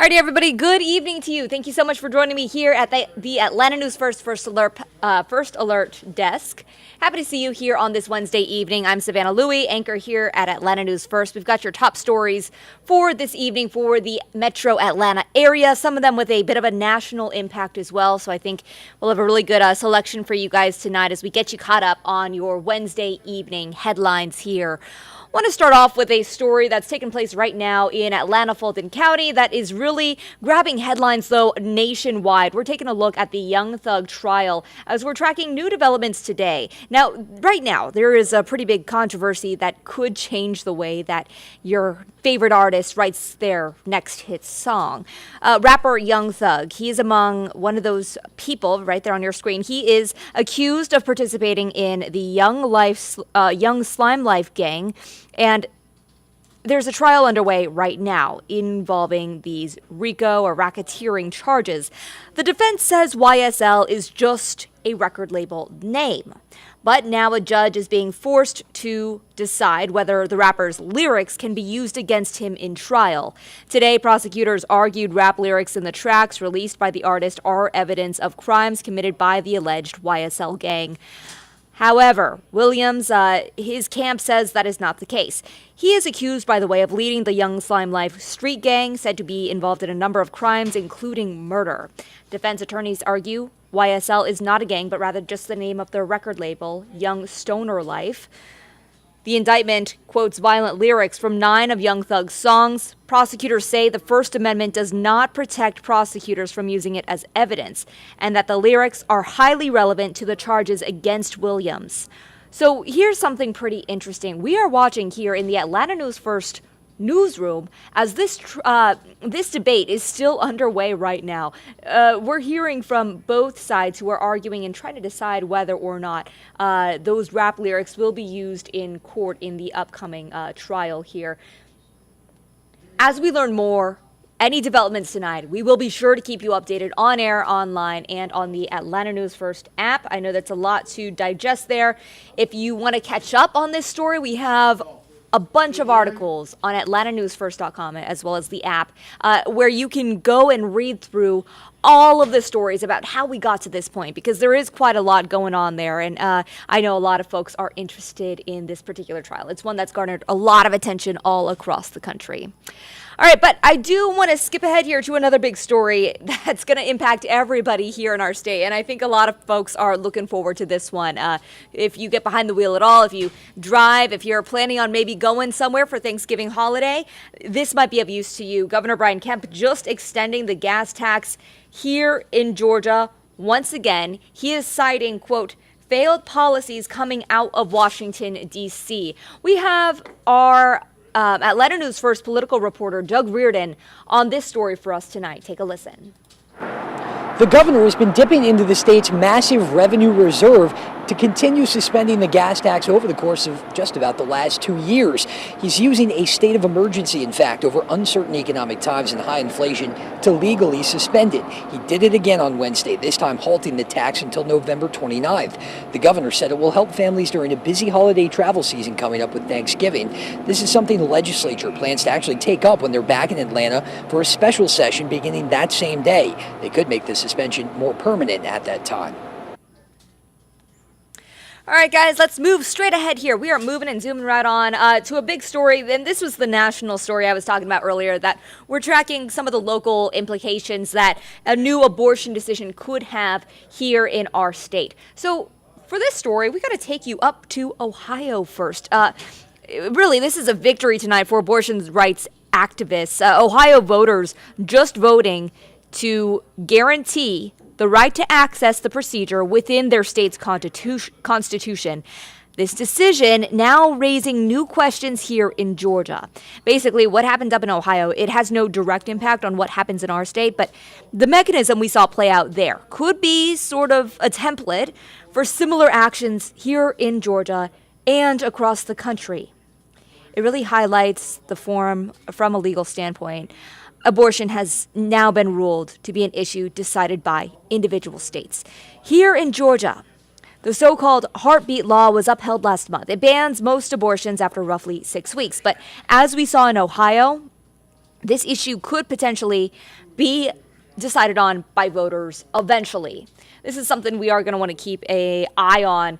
Alrighty, everybody. Good evening to you. Thank you so much for joining me here at the Atlanta News First Alert desk. Happy to see you here on this Wednesday evening. I'm Savannah Louie, anchor here at Atlanta News First. We've got your top stories for this evening for the Metro Atlanta area. Some of them with a bit of a national impact as well. So I think we'll have a really good selection for you guys tonight as we get you caught up on your Wednesday evening headlines here. I want to start off with a story that's taking place right now in Atlanta, Fulton County that is really grabbing headlines, though, nationwide. We're taking a look at the Young Thug trial as we're tracking new developments today. Now, right now, there is a pretty big controversy that could change the way that your favorite artist writes their next hit song. Rapper Young Thug, he is among one of those people right there on your screen. He is accused of participating in the Young Slime Life gang. And there's a trial underway right now involving these RICO or racketeering charges. The defense says YSL is just a record label name. But now a judge is being forced to decide whether the rapper's lyrics can be used against him in trial. Today, prosecutors argued rap lyrics in the tracks released by the artist are evidence of crimes committed by the alleged YSL gang. However, Williams, his camp says that is not the case. He is accused, by the way, of leading the Young Slime Life street gang, said to be involved in a number of crimes, including murder. Defense attorneys argue YSL is not a gang, but rather just the name of their record label, Young Stoner Life. The indictment quotes violent lyrics from 9 of Young Thug's songs. Prosecutors say the First Amendment does not protect prosecutors from using it as evidence, and that the lyrics are highly relevant to the charges against Williams. So here's something pretty interesting. We are watching here in the Atlanta News First newsroom as this debate is still underway right now. We're hearing from both sides who are arguing and trying to decide whether or not those rap lyrics will be used in court in the upcoming trial here. As we learn more, any developments tonight, we will be sure to keep you updated on air, online, and on the Atlanta News First app. I know that's a lot to digest there. If you want to catch up on this story, we have a bunch of articles on atlantanewsfirst.com as well as the app where you can go and read through all of the stories about how we got to this point, because there is quite a lot going on there. And I know a lot of folks are interested in this particular trial. It's one that's garnered a lot of attention all across the country. All right, but I do want to skip ahead here to another big story that's going to impact everybody here in our state. And I think a lot of folks are looking forward to this one. If you get behind the wheel at all, if you drive, if you're planning on maybe going somewhere for Thanksgiving holiday, this might be of use to you. Governor Brian Kemp just extending the gas tax here in Georgia. Once again, he is citing, quote, failed policies coming out of Washington, D.C. We have our Atlanta News First political reporter Doug Reardon on this story for us tonight. Take a listen. The governor has been dipping into the state's massive revenue reserve to continue suspending the gas tax over the course of just about the last 2 years. He's using a state of emergency, in fact, over uncertain economic times and high inflation to legally suspend it. He did it again on Wednesday, this time halting the tax until November 29th. The governor said it will help families during a busy holiday travel season coming up with Thanksgiving. This is something the legislature plans to actually take up when they're back in Atlanta for a special session beginning that same day. They could make the suspension more permanent at that time. All right, guys, let's move straight ahead here. We are moving and zooming right on to a big story. And this was the national story I was talking about earlier, that we're tracking some of the local implications that a new abortion decision could have here in our state. So for this story, we got to take you up to Ohio first. Really, this is a victory tonight for abortion rights activists. Ohio voters just voting to guarantee the right to access the procedure within their state's constitution. This decision now raising new questions here in Georgia. Basically, what happened up in Ohio, it has no direct impact on what happens in our state, but the mechanism we saw play out there could be sort of a template for similar actions here in Georgia and across the country. It really highlights the forum from a legal standpoint. Abortion has now been ruled to be an issue decided by individual states. Here in Georgia, the so-called heartbeat law was upheld last month. It bans most abortions after roughly 6 weeks. But as we saw in Ohio, this issue could potentially be decided on by voters eventually. This is something we are going to want to keep an eye on,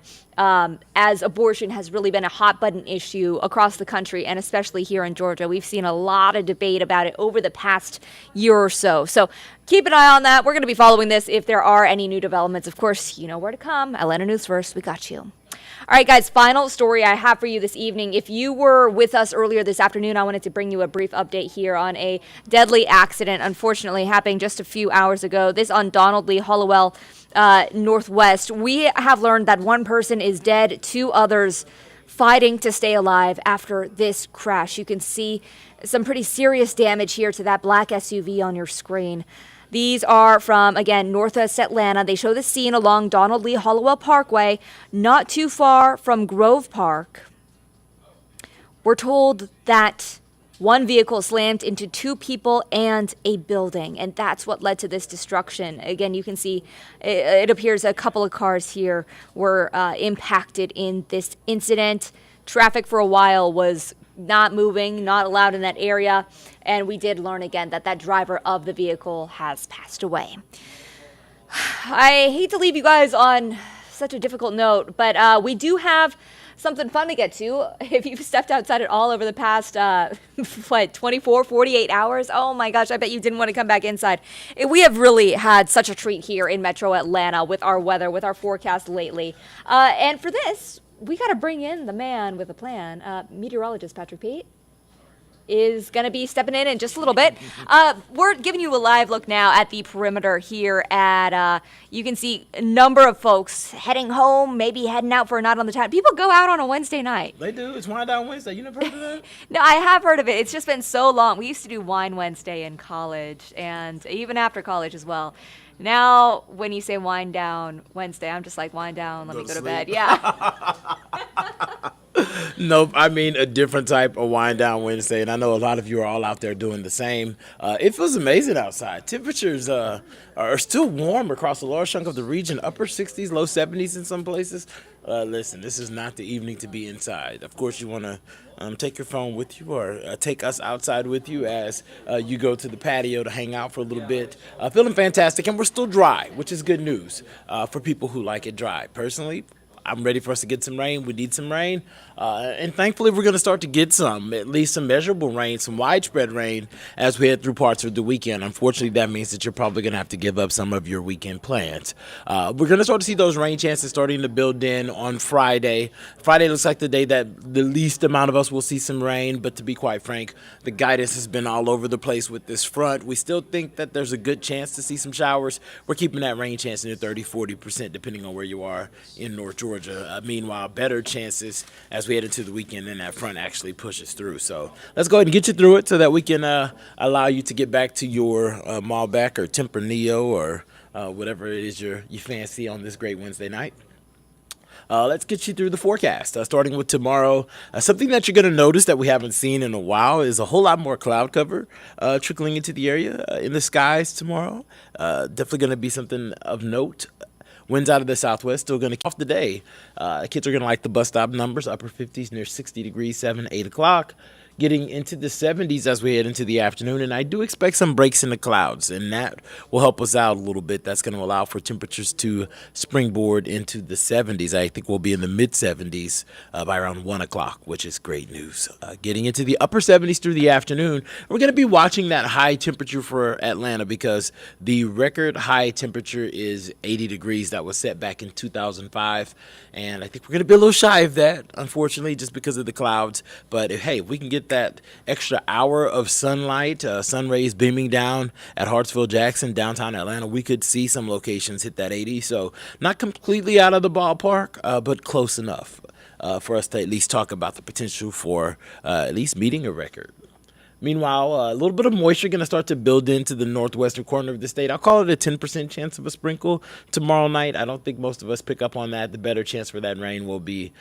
as abortion has really been a hot button issue across the country and especially here in Georgia. We've seen a lot of debate about it over the past year or so. So keep an eye on that. We're going to be following this. If there are any new developments, of course, you know where to come. Atlanta News First, we got you. All right, guys, final story I have for you this evening. If you were with us earlier this afternoon, I wanted to bring you a brief update here on a deadly accident, unfortunately happening just a few hours ago. This on Donald Lee Hollowell Northwest. We have learned that one person is dead, 2 others fighting to stay alive after this crash. You can see some pretty serious damage here to that black SUV on your screen. These are from, again, Northwest Atlanta. They show the scene along Donald Lee Hollowell Parkway, not too far from Grove Park. We're told that one vehicle slammed into 2 people and a building, and that's what led to this destruction. Again, you can see it appears a couple of cars here were impacted in this incident. Traffic for a while was not moving, not allowed in that area. And we did learn again that that driver of the vehicle has passed away. I hate to leave you guys on such a difficult note, but we do have something fun to get to. If you've stepped outside at all over the past, 24, 48 hours, oh my gosh, I bet you didn't want to come back inside. We have really had such a treat here in Metro Atlanta with our weather, with our forecast lately. And for this, we got to bring in the man with a plan. Meteorologist Patrick Pete is going to be stepping in just a little bit. We're giving you a live look now at the perimeter here at, you can see a number of folks heading home, maybe heading out for a night on the town. People go out on a Wednesday night. They do. It's Wine Down Wednesday. You never heard of that? No, I have heard of it. It's just been so long. We used to do Wine Wednesday in college and even after college as well. Now, when you say wind down Wednesday, I'm just like, wind down, let me go to bed. Yeah. Nope, I mean a different type of wind down Wednesday, and I know a lot of you are all out there doing the same. It feels amazing outside. Temperatures are still warm across a large chunk of the region, upper 60s, low 70s in some places. Listen, this is not the evening to be inside. Of course, you want to take your phone with you or take us outside with you as you go to the patio to hang out for a little bit. Feeling fantastic, and we're still dry, which is good news for people who like it dry. Personally, I'm ready for us to get some rain. We need some rain. And thankfully, we're going to start to get some, at least some measurable rain, some widespread rain as we head through parts of the weekend. Unfortunately, that means that you're probably going to have to give up some of your weekend plans. We're going to start to see those rain chances starting to build in on Friday. Friday looks like the day that the least amount of us will see some rain. But to be quite frank, the guidance has been all over the place with this front. We still think that there's a good chance to see some showers. We're keeping that rain chance in the 30-40%, depending on where you are in North Georgia. Meanwhile, better chances as we head into the weekend and that front actually pushes through. So let's go ahead and get you through it so that we can allow you to get back to your Malbec or Tempranillo or whatever it is you fancy on this great Wednesday night. Let's get you through the forecast, starting with tomorrow. Something that you're going to notice that we haven't seen in a while is a whole lot more cloud cover trickling into the area in the skies tomorrow. Definitely going to be something of note. Winds out of the southwest, still going to kick off the day. Kids are going to like the bus stop numbers, upper 50s near 60 degrees, 7, 8 o'clock. Getting into the 70s as we head into the afternoon, and I do expect some breaks in the clouds, and that will help us out a little bit. That's going to allow for temperatures to springboard into the 70s. I think we'll be in the mid-70s by around 1 o'clock, which is great news. Getting into the upper 70s through the afternoon, we're going to be watching that high temperature for Atlanta because the record high temperature is 80 degrees. That was set back in 2005, and I think we're going to be a little shy of that, unfortunately, just because of the clouds. But hey, if we can get that extra hour of sunlight, sun rays beaming down at Hartsfield-Jackson, downtown Atlanta, we could see some locations hit that 80. So not completely out of the ballpark, but close enough for us to at least talk about the potential for at least meeting a record. Meanwhile, a little bit of moisture going to start to build into the northwestern corner of the state. I'll call it a 10% chance of a sprinkle tomorrow night. I don't think most of us pick up on that. The better chance for that rain will be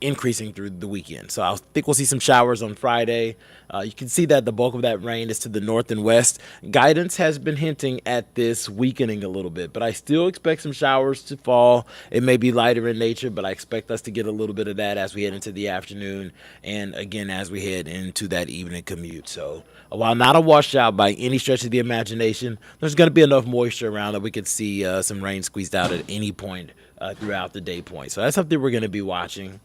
increasing through the weekend. So I think we'll see some showers on Friday. You can see that the bulk of that rain is to the north and west. Guidance has been hinting at this weakening a little bit, but I still expect some showers to fall. It may be lighter in nature, but I expect us to get a little bit of that as we head into the afternoon and again as we head into that evening commute. So while not a washout by any stretch of the imagination, there's going to be enough moisture around that we could see some rain squeezed out at any point throughout the day point. So that's something we're going to be watching.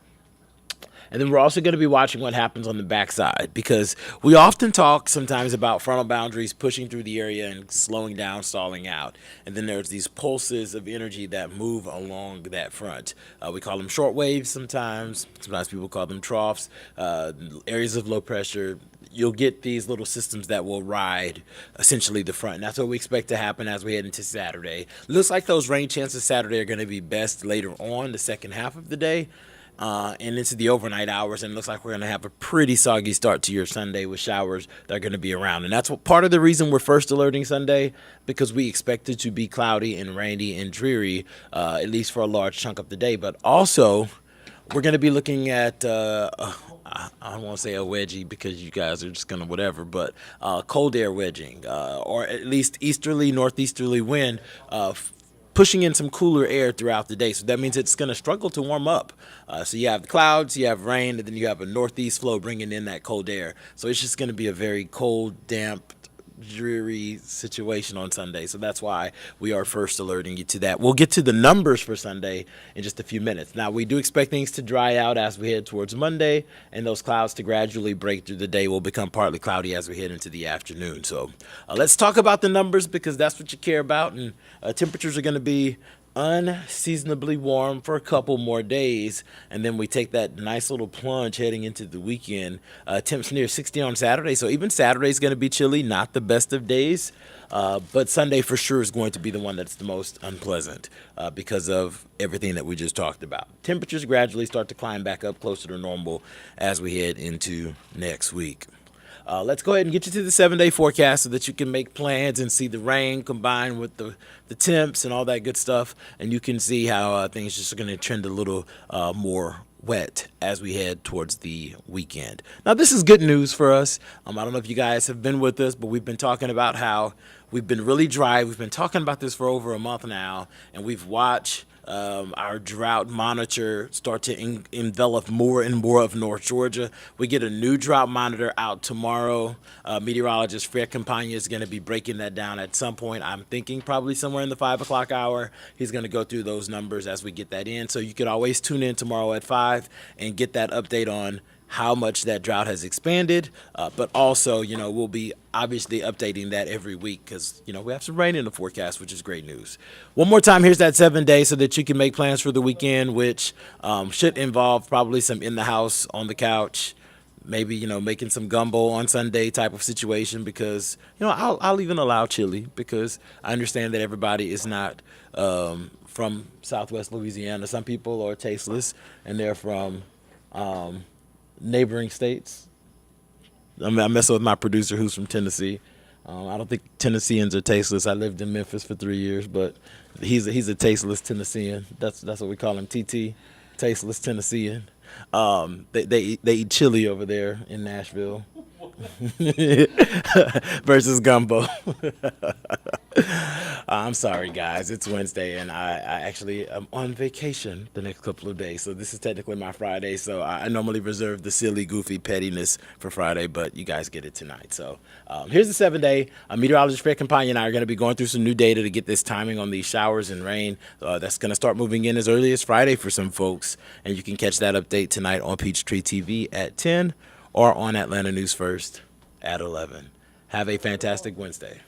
And then we're also going to be watching what happens on the backside, because we often talk sometimes about frontal boundaries pushing through the area and slowing down, stalling out. And then there's these pulses of energy that move along that front. We call them short waves sometimes. Sometimes people call them troughs, areas of low pressure. You'll get these little systems that will ride essentially the front. And that's what we expect to happen as we head into Saturday. Looks like those rain chances Saturday are going to be best later on, the second half of the day. And into the overnight hours, and it looks like we're going to have a pretty soggy start to your Sunday with showers that are going to be around. And that's what part of the reason we're first alerting Sunday, because we expect it to be cloudy and rainy and dreary, at least for a large chunk of the day. But also, we're going to be looking at, I don't want to say a wedgie because you guys are just going to whatever, but cold air wedging, or at least easterly, northeasterly wind, pushing in some cooler air throughout the day. So that means it's going to struggle to warm up. So you have the clouds, you have rain, and then you have a northeast flow bringing in that cold air. So it's just going to be a very cold, damp, dreary situation on Sunday. So that's why we are first alerting you to that. We'll get to the numbers for Sunday in just a few minutes. Now, we do expect things to dry out as we head towards Monday, and those clouds to gradually break through the day. Will become partly cloudy as we head into the afternoon. So let's talk about the numbers, because that's what you care about. And temperatures are going to be unseasonably warm for a couple more days, and then we take that nice little plunge heading into the weekend. Temps near 60 on Saturday, so even Saturday is going to be chilly, not the best of days, but Sunday for sure is going to be the one that's the most unpleasant because of everything that we just talked about. Temperatures gradually start to climb back up closer to normal as we head into next week. Let's go ahead and get you to the 7-day forecast so that you can make plans and see the rain combined with the temps and all that good stuff. And you can see how things just are going to trend a little more wet as we head towards the weekend. Now, this is good news for us. I don't know if you guys have been with us, but we've been talking about how we've been really dry. We've been talking about this for over a month now, and we've watched our drought monitor start to envelop more and more of North Georgia. We get a new drought monitor out tomorrow. Meteorologist Fred Campagna is going to be breaking that down at some point. I'm thinking probably somewhere in the 5 o'clock hour. He's going to go through those numbers as we get that in. So you could always tune in tomorrow at 5 and get that update on how much that drought has expanded, but also, we'll be obviously updating that every week because, we have some rain in the forecast, which is great news. One more time, here's that 7-day so that you can make plans for the weekend, which should involve probably some in the house, on the couch, maybe, making some gumbo on Sunday type of situation because, I'll even allow chili because I understand that everybody is not from Southwest Louisiana. Some people are tasteless and they're from neighboring states. I'm messing with my producer who's from Tennessee. I don't think Tennesseans are tasteless. I lived in Memphis for 3 years, but he's a tasteless Tennessean. That's what we call him, TT, tasteless Tennessean. They eat chili over there in Nashville versus gumbo. I'm sorry, guys. It's Wednesday, and I actually am on vacation the next couple of days. So this is technically my Friday. So I normally reserve the silly, goofy pettiness for Friday, but you guys get it tonight. So here's the 7-day. Meteorologist Fred Campagna and I are going to be going through some new data to get this timing on these showers and rain. That's going to start moving in as early as Friday for some folks. And you can catch that update tonight on Peachtree TV at 10 or on Atlanta News First at 11. Have a fantastic Wednesday.